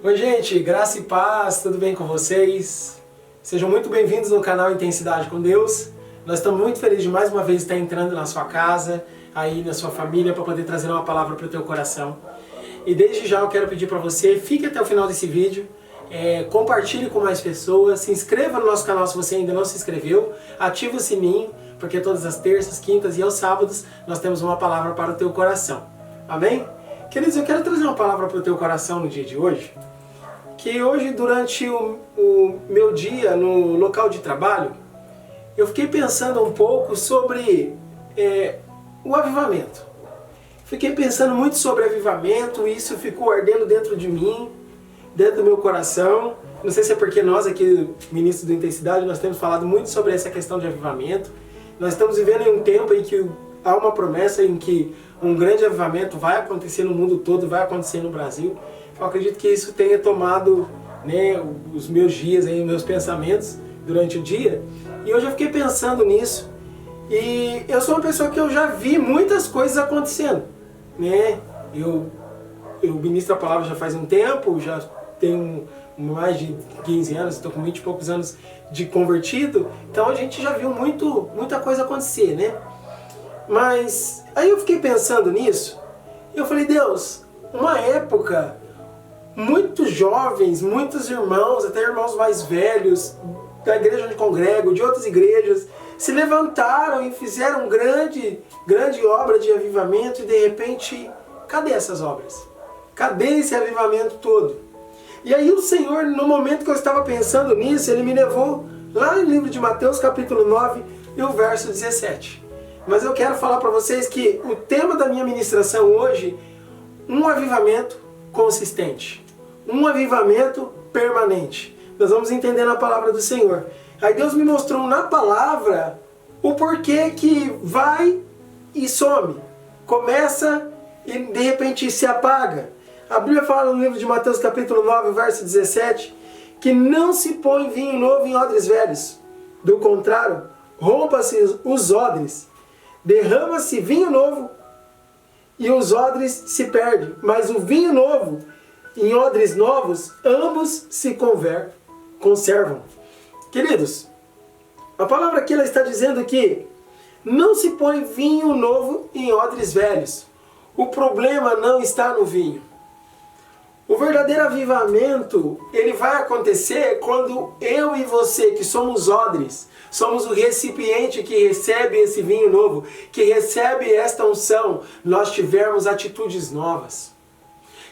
Oi gente, graça e paz, tudo bem com vocês? Sejam muito bem-vindos no canal Intensidade com Deus. Nós estamos muito felizes de mais uma vez estar entrando na sua casa, aí na sua família, para poder trazer uma palavra para o teu coração. E desde já eu quero pedir para você, fique até o final desse vídeo, compartilhe com mais pessoas, se inscreva no nosso canal se você ainda não se inscreveu, ative o sininho, porque todas as terças, quintas e aos sábados nós temos uma palavra para o teu coração. Amém? Queridos, eu quero trazer uma palavra para o teu coração no dia de hoje, que hoje durante o meu dia no local de trabalho, eu fiquei pensando um pouco sobre o avivamento. Fiquei pensando muito sobre avivamento, e isso ficou ardendo dentro de mim, dentro do meu coração. Não sei se é porque nós aqui, ministros do Intensidade, nós temos falado muito sobre essa questão de avivamento. Nós estamos vivendo em um tempo em que há uma promessa em que um grande avivamento vai acontecer no mundo todo, vai acontecer no Brasil. Eu acredito que isso tenha tomado, os meus dias, os meus pensamentos durante o dia. E hoje eu fiquei pensando nisso. E eu sou uma pessoa que eu já vi muitas coisas acontecendo. Eu ministro a palavra já faz um tempo, já tenho mais de 15 anos, estou com 20 e poucos anos de convertido. Então a gente já viu muita coisa acontecer, Mas aí eu fiquei pensando nisso. Eu falei, Deus, uma época, muitos jovens, muitos irmãos, até irmãos mais velhos, da igreja onde congrego, de outras igrejas, se levantaram e fizeram grande obra de avivamento e de repente, cadê essas obras? Cadê esse avivamento todo? E aí o Senhor, no momento que eu estava pensando nisso, Ele me levou lá no livro de Mateus, capítulo 9, e o verso 17. Mas eu quero falar para vocês que o tema da minha ministração hoje, um avivamento consistente, um avivamento permanente. Nós vamos entender na palavra do Senhor. Aí Deus me mostrou na palavra o porquê que vai e some, começa e de repente se apaga. A Bíblia fala no livro de Mateus capítulo 9, verso 17, que não se põe vinho novo em odres velhos. Do contrário, rompa-se os odres, derrama-se vinho novo e os odres se perdem. Mas o vinho novo em odres novos, ambos se conservam. Queridos, a palavra aqui ela está dizendo que não se põe vinho novo em odres velhos. O problema não está no vinho. O verdadeiro avivamento, ele vai acontecer quando eu e você, que somos odres, somos o recipiente que recebe esse vinho novo, que recebe esta unção, nós tivermos atitudes novas.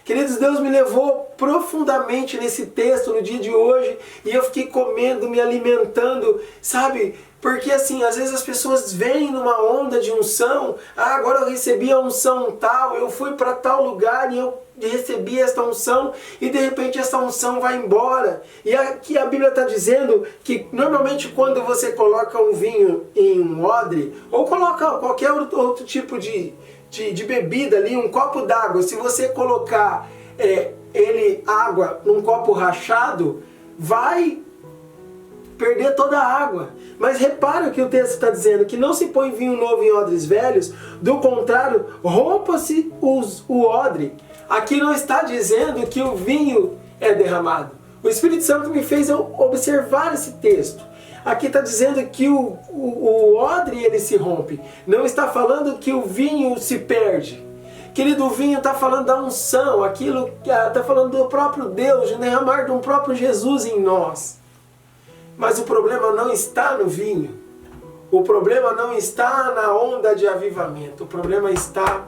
Queridos, Deus me levou profundamente nesse texto no dia de hoje e eu fiquei comendo, me alimentando, sabe? Porque assim, às vezes as pessoas vêm numa onda de unção, agora eu recebi a unção tal, eu fui para tal lugar e eu recebi esta unção e de repente essa unção vai embora. E aqui a Bíblia está dizendo que normalmente quando você coloca um vinho em um odre, ou coloca qualquer outro tipo de bebida ali, um copo d'água, se você colocar água num copo rachado, vai perder toda a água. Mas repara o que o texto está dizendo, que não se põe vinho novo em odres velhos, do contrário, rompa-se o odre. Aqui não está dizendo que o vinho é derramado. O Espírito Santo me fez observar esse texto. Aqui está dizendo que o odre ele se rompe. Não está falando que o vinho se perde. Querido, o vinho está falando da unção, aquilo está falando do próprio Deus, de derramar do próprio Jesus em nós. Mas o problema não está no vinho. O problema não está na onda de avivamento. O problema está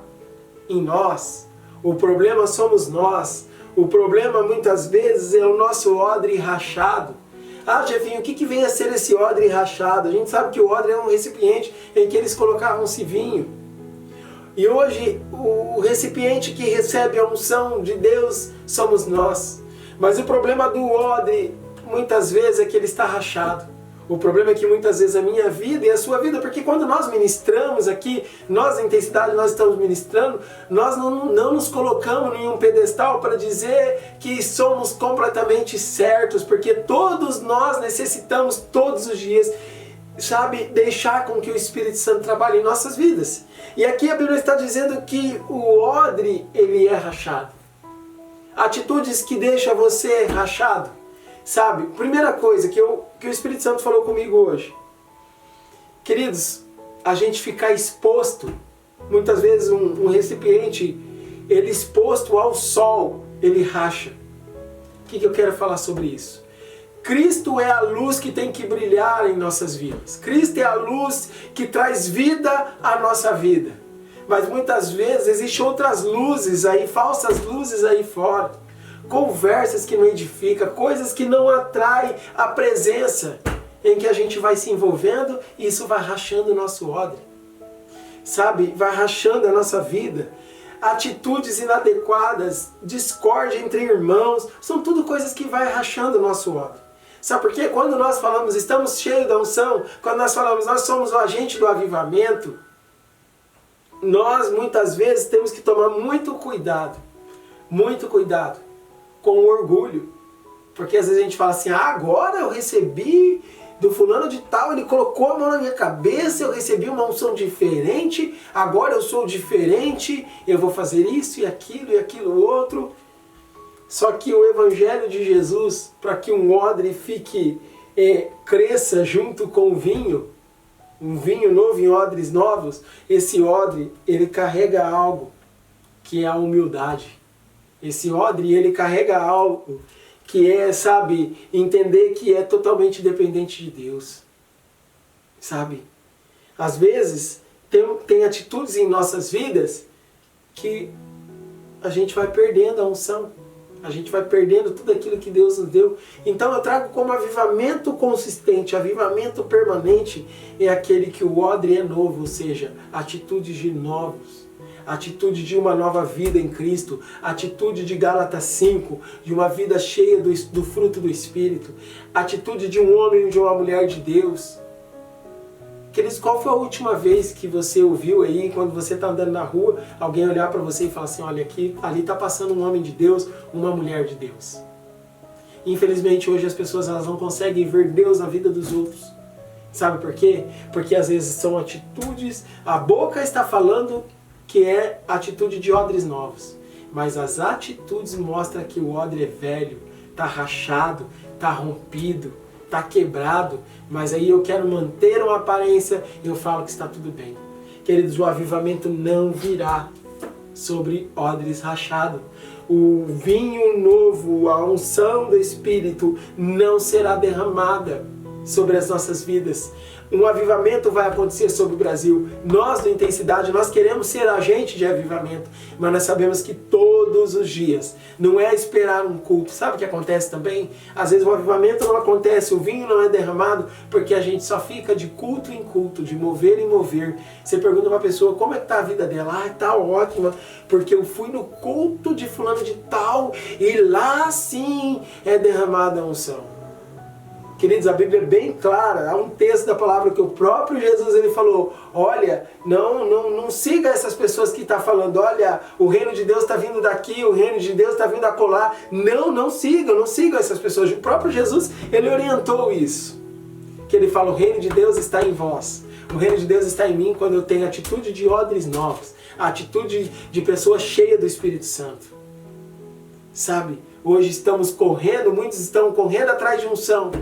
em nós. O problema somos nós. O problema muitas vezes é o nosso odre rachado. Ah, Jefinho, o que vem a ser esse odre rachado? A gente sabe que o odre é um recipiente em que eles colocavam-se vinho. E hoje o recipiente que recebe a unção de Deus somos nós. Mas o problema do odre muitas vezes é que ele está rachado. O problema é que muitas vezes a minha vida e a sua vida, porque quando nós ministramos aqui, nós na Intensidade, nós estamos ministrando, nós não nos colocamos em um pedestal para dizer que somos completamente certos, porque todos nós necessitamos todos os dias, deixar com que o Espírito Santo trabalhe em nossas vidas. E aqui a Bíblia está dizendo que o odre, ele é rachado. Atitudes que deixam você rachado. Sabe? Primeira coisa que o Espírito Santo falou comigo hoje. Queridos, a gente ficar exposto, muitas vezes um recipiente, ele exposto ao sol, ele racha. O que eu quero falar sobre isso? Cristo é a luz que tem que brilhar em nossas vidas. Cristo é a luz que traz vida à nossa vida. Mas muitas vezes existem outras luzes aí, falsas luzes aí fora. Conversas que não edificam, coisas que não atraem a presença, em que a gente vai se envolvendo e isso vai rachando o nosso odre. Sabe? Vai rachando a nossa vida. Atitudes inadequadas, discórdia entre irmãos, são tudo coisas que vai rachando o nosso odre. Sabe por quê? Quando nós falamos, estamos cheios da unção, quando nós falamos, nós somos o agente do avivamento, nós muitas vezes temos que tomar muito cuidado com o orgulho. Porque às vezes a gente fala assim, agora eu recebi do fulano de tal, ele colocou a mão na minha cabeça, eu recebi uma unção diferente, agora eu sou diferente, eu vou fazer isso e aquilo outro. Só que o Evangelho de Jesus, para que um odre cresça junto com o vinho, um vinho novo em odres novos, esse odre, ele carrega algo que é a humildade. Esse odre, ele carrega algo que é, sabe, entender que é totalmente dependente de Deus. Sabe? Às vezes, tem atitudes em nossas vidas que a gente vai perdendo a unção. A gente vai perdendo tudo aquilo que Deus nos deu. Então eu trago como avivamento consistente, avivamento permanente, é aquele que o odre é novo, ou seja, atitudes de novos. Atitude de uma nova vida em Cristo, atitude de Gálatas 5, de uma vida cheia do fruto do Espírito, atitude de um homem e de uma mulher de Deus. Queridos, qual foi a última vez que você ouviu aí, quando você está andando na rua, alguém olhar para você e falar assim, olha aqui, ali está passando um homem de Deus, uma mulher de Deus. Infelizmente hoje as pessoas elas não conseguem ver Deus na vida dos outros. Sabe por quê? Porque às vezes são atitudes, a boca está falando que é atitude de odres novos, mas as atitudes mostram que o odre é velho, está rachado, está rompido, está quebrado, mas aí eu quero manter uma aparência e eu falo que está tudo bem. Queridos, o avivamento não virá sobre odres rachados. O vinho novo, a unção do Espírito não será derramada sobre as nossas vidas. Um avivamento vai acontecer sobre o Brasil. Nós, do Intensidade, nós queremos ser agente de avivamento, mas nós sabemos que todos os dias não é esperar um culto. Sabe o que acontece também? Às vezes o avivamento não acontece, o vinho não é derramado, porque a gente só fica de culto em culto, de mover em mover. Você pergunta uma pessoa, como é que está a vida dela? Está ótima, porque eu fui no culto de fulano de tal, e lá sim é derramada a unção. Queridos, a Bíblia é bem clara, há um texto da palavra que o próprio Jesus ele falou, olha, não siga essas pessoas que estão falando, olha, o reino de Deus está vindo daqui, o reino de Deus está vindo acolá. Não sigam essas pessoas. O próprio Jesus, ele orientou isso. Que ele fala, o reino de Deus está em vós. O reino de Deus está em mim quando eu tenho atitude de odres novos, a atitude de pessoa cheia do Espírito Santo. Sabe, hoje estamos correndo, muitos estão correndo atrás de unção,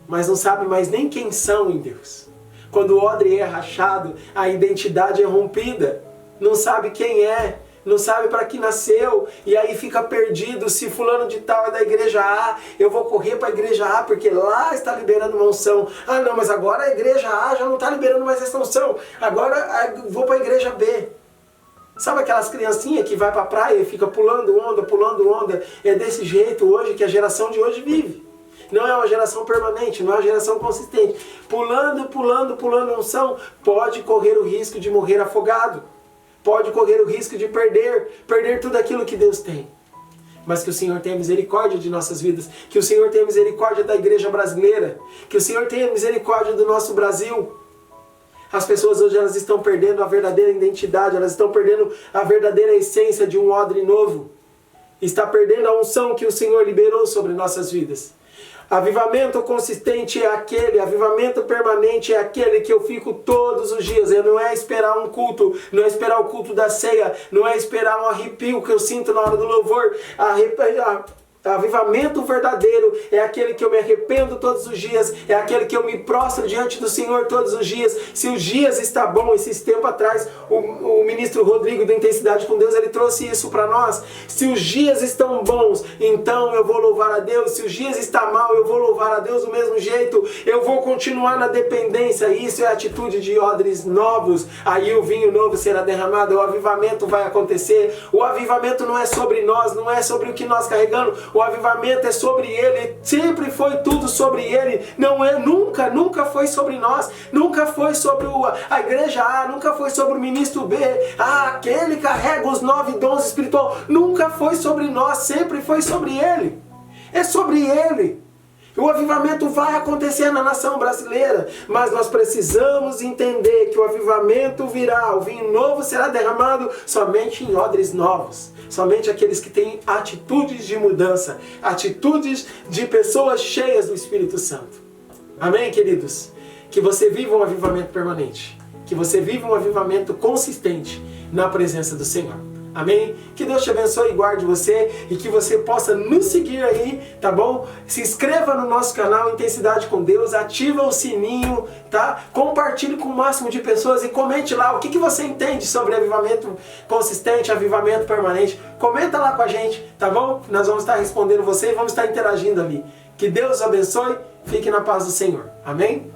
mas não sabem mais nem quem são em Deus. Quando o odre é rachado, a identidade é rompida. Não sabe quem é, não sabe para que nasceu, e aí fica perdido. Se fulano de tal é da igreja A, eu vou correr para a igreja A, porque lá está liberando uma unção. Ah não, mas agora a igreja A já não está liberando mais essa unção, agora vou para a igreja B. Sabe aquelas criancinhas que vai para a praia e fica pulando onda? É desse jeito hoje que a geração de hoje vive. Não é uma geração permanente, não é uma geração consistente. Pulando unção, pode correr o risco de morrer afogado. Pode correr o risco de perder tudo aquilo que Deus tem. Mas que o Senhor tenha misericórdia de nossas vidas. Que o Senhor tenha misericórdia da igreja brasileira. Que o Senhor tenha misericórdia do nosso Brasil. As pessoas hoje elas estão perdendo a verdadeira identidade, elas estão perdendo a verdadeira essência de um odre novo. Está perdendo a unção que o Senhor liberou sobre nossas vidas. Avivamento consistente é aquele, avivamento permanente é aquele que eu fico todos os dias. Não é esperar um culto, não é esperar o culto da ceia, não é esperar um arrepio que eu sinto na hora do louvor. Avivamento verdadeiro é aquele que eu me arrependo todos os dias, é aquele que eu me prostro diante do Senhor todos os dias. Se os dias está bom, esses tempos atrás, o ministro Rodrigo da Intensidade com Deus, ele trouxe isso para nós. Se os dias estão bons, então eu vou louvar a Deus. Se os dias estão mal, eu vou louvar a Deus do mesmo jeito. Eu vou continuar na dependência. Isso é a atitude de odres novos. Aí o vinho novo será derramado, o avivamento vai acontecer. O avivamento não é sobre nós, não é sobre o que nós carregamos. O avivamento é sobre Ele, sempre foi tudo sobre Ele, não é, nunca foi sobre nós, nunca foi sobre a igreja A, nunca foi sobre o ministro B, aquele carrega os 9 dons espirituais, nunca foi sobre nós, sempre foi sobre Ele, é sobre Ele. O avivamento vai acontecer na nação brasileira, mas nós precisamos entender que o avivamento virá, o vinho novo será derramado somente em odres novos. Somente aqueles que têm atitudes de mudança, atitudes de pessoas cheias do Espírito Santo. Amém, queridos? Que você viva um avivamento permanente, que você viva um avivamento consistente na presença do Senhor. Amém? Que Deus te abençoe e guarde você e que você possa nos seguir aí, tá bom? Se inscreva no nosso canal Intensidade com Deus, ativa o sininho, tá? Compartilhe com o máximo de pessoas e comente lá o que você entende sobre avivamento consistente, avivamento permanente. Comenta lá com a gente, tá bom? Nós vamos estar respondendo você e vamos estar interagindo ali. Que Deus abençoe, fique na paz do Senhor. Amém?